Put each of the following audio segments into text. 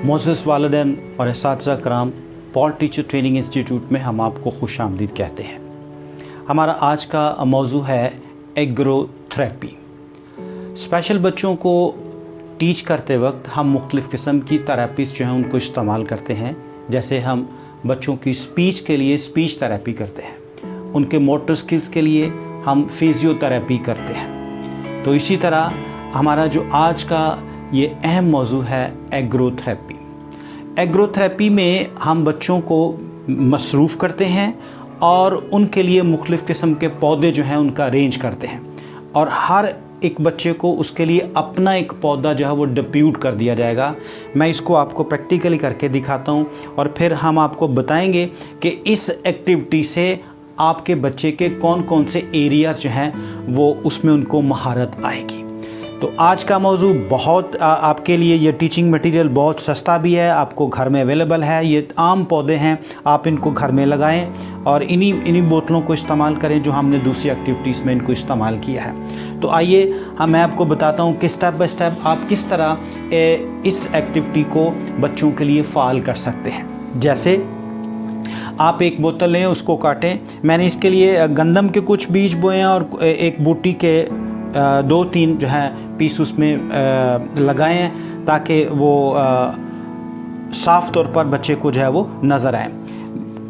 मोअज़्ज़ज़ वालिदैन और असातिज़ा कराम, पॉल टीचर ट्रेनिंग इंस्टीट्यूट में हम आपको खुशामदीद कहते हैं। हमारा आज का मौजू है एग्रोथेरेपी। स्पेशल बच्चों को टीच करते वक्त हम मुख्तलिफ़ किस्म की थेरेपीज़ जो हैं उनको इस्तेमाल करते हैं। जैसे हम बच्चों की स्पीच के लिए स्पीच थेरेपी करते हैं, उनके मोटर स्किल्स के लिए हम फिज़ियोथेरेपी करते हैं। तो इसी तरह हमारा जो आज का ये अहम मौजू है एग्रोथेरेपी। एग्रोथेरेपी में हम बच्चों को मसरूफ़ करते हैं और उनके लिए मुख्तलिफ़ किस्म के पौधे जो हैं उनका अरेंज करते हैं, और हर एक बच्चे को उसके लिए अपना एक पौधा जो है वो डिप्यूट कर दिया जाएगा। मैं इसको आपको प्रैक्टिकली करके दिखाता हूँ और फिर हम आपको बताएंगे कि इस एक्टिविटी से आपके बच्चे के कौन कौन से एरियाज़ जो हैं वो उसमें उनको महारत आएगी। तो आज का मौजू बहुत आपके लिए ये टीचिंग मटेरियल बहुत सस्ता भी है, आपको घर में अवेलेबल है। ये आम पौधे हैं, आप इनको घर में लगाएं और इन्हीं बोतलों को इस्तेमाल करें जो हमने दूसरी एक्टिविटीज़ में इनको इस्तेमाल किया है। तो आइए मैं आपको बताता हूँ कि स्टेप बाय स्टेप आप किस तरह इस एक्टिविटी को बच्चों के लिए फ़ाल कर सकते हैं। जैसे आप एक बोतल लें, उसको काटें। मैंने इसके लिए गंदम के कुछ बीज बोए हैं और एक बूटी के 2-3 जो है पीस उसमें लगाए हैं ताकि वो साफ़ तौर पर बच्चे को जो है वो नज़र आए।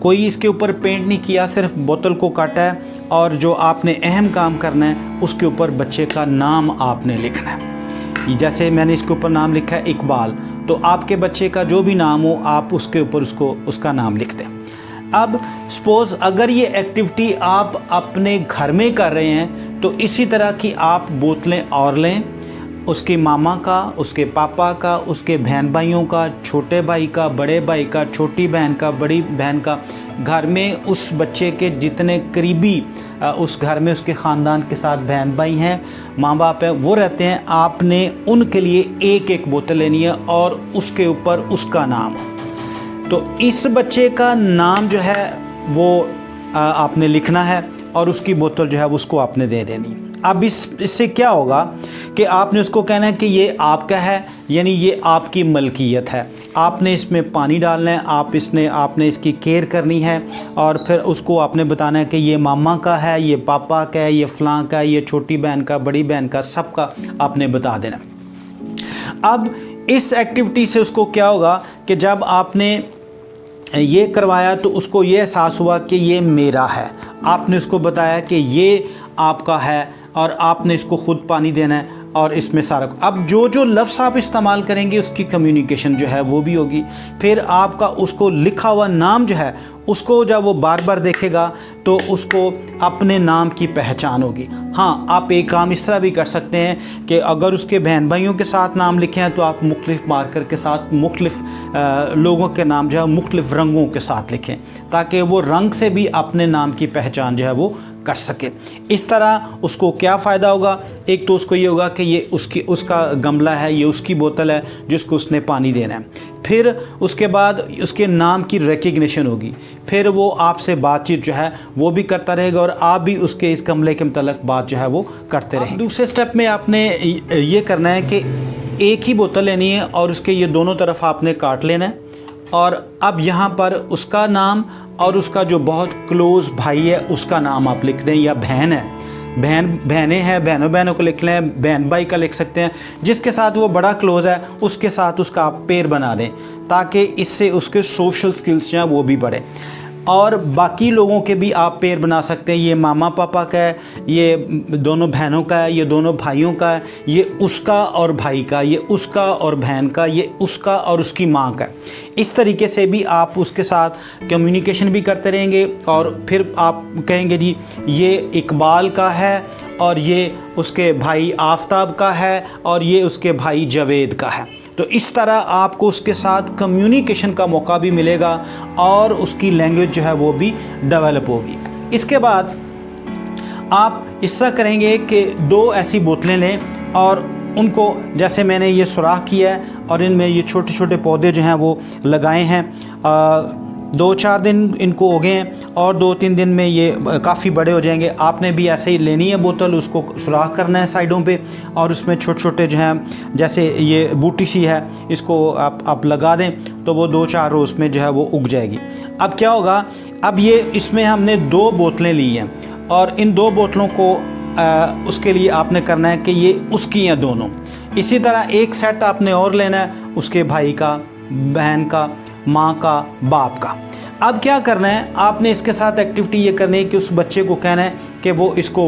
कोई इसके ऊपर पेंट नहीं किया, सिर्फ बोतल को काटा है और जो आपने अहम काम करना है उसके ऊपर बच्चे का नाम आपने लिखना है। जैसे मैंने इसके ऊपर नाम लिखा है इकबाल, तो आपके बच्चे का जो भी नाम हो आप उसके ऊपर उसका नाम लिख दें। अब सपोज़ अगर ये एक्टिविटी आप अपने घर में कर रहे हैं तो इसी तरह की आप बोतलें और लें, उसके मामा का, उसके पापा का, उसके बहन भाइयों का, छोटे भाई का, बड़े भाई का, छोटी बहन का, बड़ी बहन का, घर में उस बच्चे के जितने करीबी उस घर में उसके ख़ानदान के साथ बहन भाई हैं, माँ बाप हैं, वो रहते हैं, आपने उनके लिए एक एक बोतल लेनी है और उसके ऊपर उसका नाम हो। तो इस बच्चे का नाम जो है वो आपने लिखना है और उसकी बोतल जो है उसको आपने दे देनी है। अब इससे क्या होगा कि आपने उसको कहना है कि ये आपका है, यानी ये आपकी मलकियत है। आपने इसमें पानी डालना है, आपने इसकी केयर करनी है और फिर उसको आपने बताना है कि ये मामा का है, ये पापा का है, ये फ़लाँ का है, ये छोटी बहन का, बड़ी बहन का, सबका आपने बता देना। अब इस एक्टिविटी से उसको क्या होगा कि जब आपने ये करवाया तो उसको ये एहसास हुआ कि ये मेरा है। आपने उसको बताया कि ये आपका है और आपने इसको ख़ुद पानी देना है और इसमें सारा। अब जो लफ्ज़ आप इस्तेमाल करेंगे उसकी कम्युनिकेशन जो है वो भी होगी। फिर आपका उसको लिखा हुआ नाम जो है उसको जब वो बार बार देखेगा तो उसको अपने नाम की पहचान होगी। हाँ, आप एक काम इस तरह भी कर सकते हैं कि अगर उसके बहन भाइयों के साथ नाम लिखे हैं तो आप मुख्तलिफ़ मार्कर के साथ मुख्तलिफ़ लोगों के नाम जो है मुख्तलिफ़ रंगों के साथ लिखें ताकि वो रंग से भी अपने नाम की पहचान जो है वो कर सके। इस तरह उसको क्या फ़ायदा होगा? एक तो उसको ये होगा कि ये उसका गमला है, ये उसकी बोतल है जिसको उसने पानी देना है। फिर उसके बाद उसके नाम की रिकग्निशन होगी। फिर वो आपसे बातचीत जो है वो भी करता रहेगा और आप भी उसके इस गमले के मतलब बात जो है वो करते रहेंगे। दूसरे स्टेप में आपने ये करना है कि एक ही बोतल लेनी है और उसके ये दोनों तरफ आपने काट लेना है और अब यहाँ पर उसका नाम और उसका जो बहुत क्लोज़ भाई है उसका नाम आप लिख दें, या बहन है, बहनें हैं, बहनों को लिख लें, बहन भाई का लिख सकते हैं, जिसके साथ वो बड़ा क्लोज़ है उसके साथ उसका आप पेयर बना दें ताकि इससे उसके सोशल स्किल्स जो हैं वो भी बढ़े। और बाकी लोगों के भी आप पेयर बना सकते हैं। ये मामा पापा का है, ये दोनों बहनों का है, ये दोनों भाइयों का है, ये उसका और भाई का, ये उसका और बहन का, ये उसका और उसकी माँ का। इस तरीके से भी आप उसके साथ कम्युनिकेशन भी करते रहेंगे और फिर आप कहेंगे जी ये इकबाल का है और ये उसके भाई आफताब का है और ये उसके भाई जावेद का है। तो इस तरह आपको उसके साथ कम्युनिकेशन का मौका भी मिलेगा और उसकी लैंग्वेज जो है वो भी डेवलप होगी। इसके बाद आप इससा करेंगे कि 2 ऐसी बोतलें लें और उनको जैसे मैंने ये सुराख किया है और इनमें ये छोटे छोटे पौधे जो हैं वो लगाए हैं। 2-4 दिन इनको हो गए हैं और 2-3 दिन में ये काफ़ी बड़े हो जाएंगे। आपने भी ऐसे ही लेनी है बोतल, उसको सुराख करना है साइडों पे और उसमें छोटे छोटे जो हैं जैसे ये बूटी सी है इसको आप लगा दें तो वो 2-4 रोज़ में जो है वो उग जाएगी। अब क्या होगा, अब ये इसमें हमने 2 बोतलें ली हैं और इन 2 बोतलों को उसके लिए आपने करना है कि ये उसकी हैं दोनों। इसी तरह एक सेट आपने और लेना है उसके भाई का, बहन का, माँ का, बाप का। अब क्या करना है, आपने इसके साथ एक्टिविटी ये करनी है कि उस बच्चे को कहना है कि वो इसको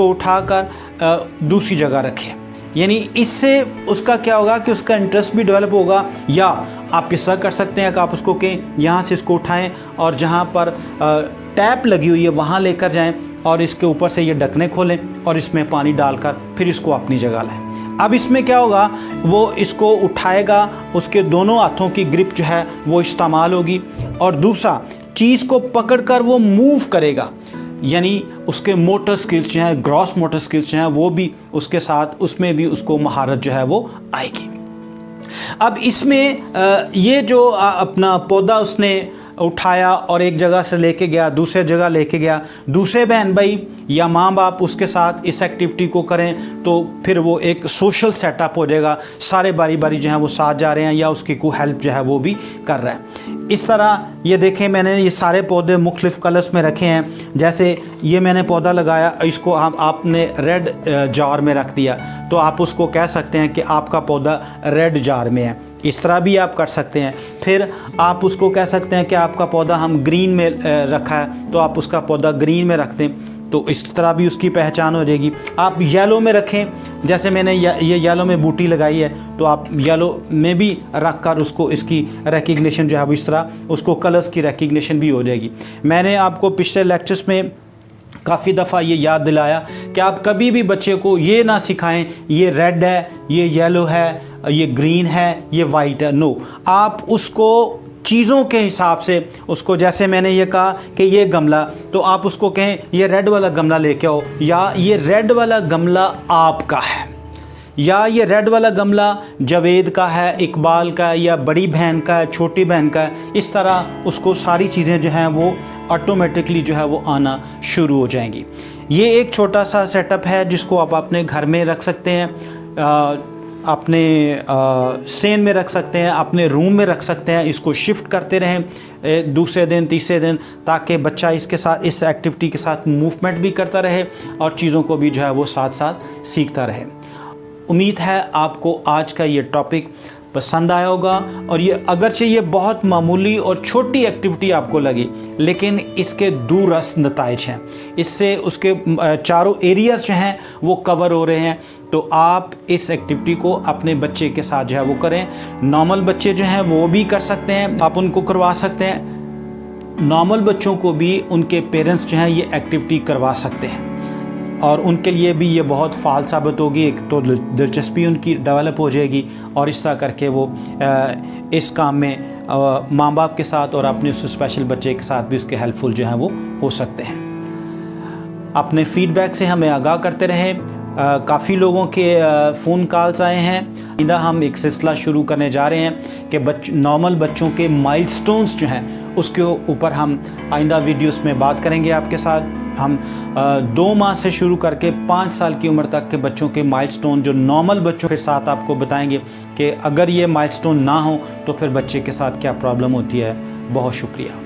उठाकर दूसरी जगह रखे। यानी इससे उसका क्या होगा कि उसका इंटरेस्ट भी डेवलप होगा। या आप ऐसा कर सकते हैं कि आप उसको कहें यहाँ से इसको उठाएं और जहाँ पर टैप लगी हुई है वहाँ लेकर जाएं और इसके ऊपर से ये ढकने खोलें और इसमें पानी डालकर फिर इसको अपनी जगह लाएं। अब इसमें क्या होगा, वो इसको उठाएगा, उसके दोनों हाथों की ग्रिप जो है वो इस्तेमाल होगी और दूसरा चीज़ को पकड़कर वो मूव करेगा। यानी उसके मोटर स्किल्स जो हैं, ग्रॉस मोटर स्किल्स जो हैं वो भी उसके साथ, उसमें भी उसको महारत जो है वो आएगी। अब इसमें ये जो अपना पौधा उसने उठाया और एक जगह से लेके गया दूसरे जगह लेके गया, दूसरे बहन भाई या माँ बाप उसके साथ इस एक्टिविटी को करें तो फिर वो एक सोशल सेटअप हो जाएगा। सारे बारी बारी जो है वो साथ जा रहे हैं या उसकी कोई हेल्प जो है वो भी कर रहा है। इस तरह ये देखें, मैंने ये सारे पौधे मुख्तलिफ़ कलर्स में रखे हैं। जैसे ये मैंने पौधा लगाया, इसको आपने रेड जार में रख दिया तो आप उसको कह सकते हैं कि आपका पौधा रेड जार में है। इस तरह भी आप कर सकते हैं। फिर आप उसको कह सकते हैं कि आपका पौधा हम ग्रीन में रखा है तो आप उसका पौधा ग्रीन में रख दें, तो इस तरह भी उसकी पहचान हो जाएगी। आप येलो में रखें, जैसे मैंने ये येलो में बूटी लगाई है तो आप येलो में भी रख कर उसको इसकी रिकग्निशन जो है वो इस तरह उसको कलर्स की रिकग्निशन भी हो जाएगी। मैंने आपको पिछले लेक्चर्स में काफ़ी दफ़ा ये याद दिलाया कि आप कभी भी बच्चे को ये ना सिखाएं ये रेड है, ये येलो है, ये ग्रीन है, ये वाइट है। नो, आप उसको चीज़ों के हिसाब से उसको, जैसे मैंने ये कहा कि ये गमला, तो आप उसको कहें ये रेड वाला गमला लेके आओ, या ये रेड वाला गमला आपका है, या ये रेड वाला गमला जावेद का है, इकबाल का है, या बड़ी बहन का है, छोटी बहन का है। इस तरह उसको सारी चीज़ें जो हैं वो ऑटोमेटिकली जो है वो आना शुरू हो जाएंगी। ये एक छोटा सा सेटअप है जिसको आप अपने घर में रख सकते हैं, अपने सेन में रख सकते हैं, अपने रूम में रख सकते हैं। इसको शिफ्ट करते रहें दूसरे दिन तीसरे दिन, ताकि बच्चा इसके साथ, इस एक्टिविटी के साथ मूवमेंट भी करता रहे और चीज़ों को भी जो है वो साथ साथ सीखता रहे। उम्मीद है आपको आज का ये टॉपिक पसंद आया होगा और ये अगरचे ये बहुत मामूली और छोटी एक्टिविटी आपको लगी, लेकिन इसके दूरस्थ नताइज हैं। इससे उसके चारों एरियाज़ जो हैं वो कवर हो रहे हैं। तो आप इस एक्टिविटी को अपने बच्चे के साथ जो है वो करें। नॉर्मल बच्चे जो हैं वो भी कर सकते हैं, आप उनको करवा सकते हैं। नॉर्मल बच्चों को भी उनके पेरेंट्स जो हैं ये एक्टिविटी करवा सकते हैं और उनके लिए भी ये बहुत फ़ाल साबित होगी। एक तो दिलचस्पी उनकी डेवलप हो जाएगी और इस तरह करके वो इस काम में माँ बाप के साथ और अपने उस स्पेशल बच्चे के साथ भी उसके हेल्पफुल जो हैं वो हो सकते हैं। अपने फीडबैक से हमें आगाह करते रहें। काफ़ी लोगों के फ़ोन कॉल्स आए हैं। आइंदा हम एक सिलसिला शुरू करने जा रहे हैं कि नॉर्मल बच्चों के माइलस्टोन्स जो हैं उसके ऊपर हम आइंदा वीडियोस में बात करेंगे आपके साथ। हम 2 माह से शुरू करके 5 साल की उम्र तक के बच्चों के माइलस्टोन जो नॉर्मल बच्चों के साथ आपको बताएंगे कि अगर ये माइलस्टोन ना हो तो फिर बच्चे के साथ क्या प्रॉब्लम होती है। बहुत शुक्रिया।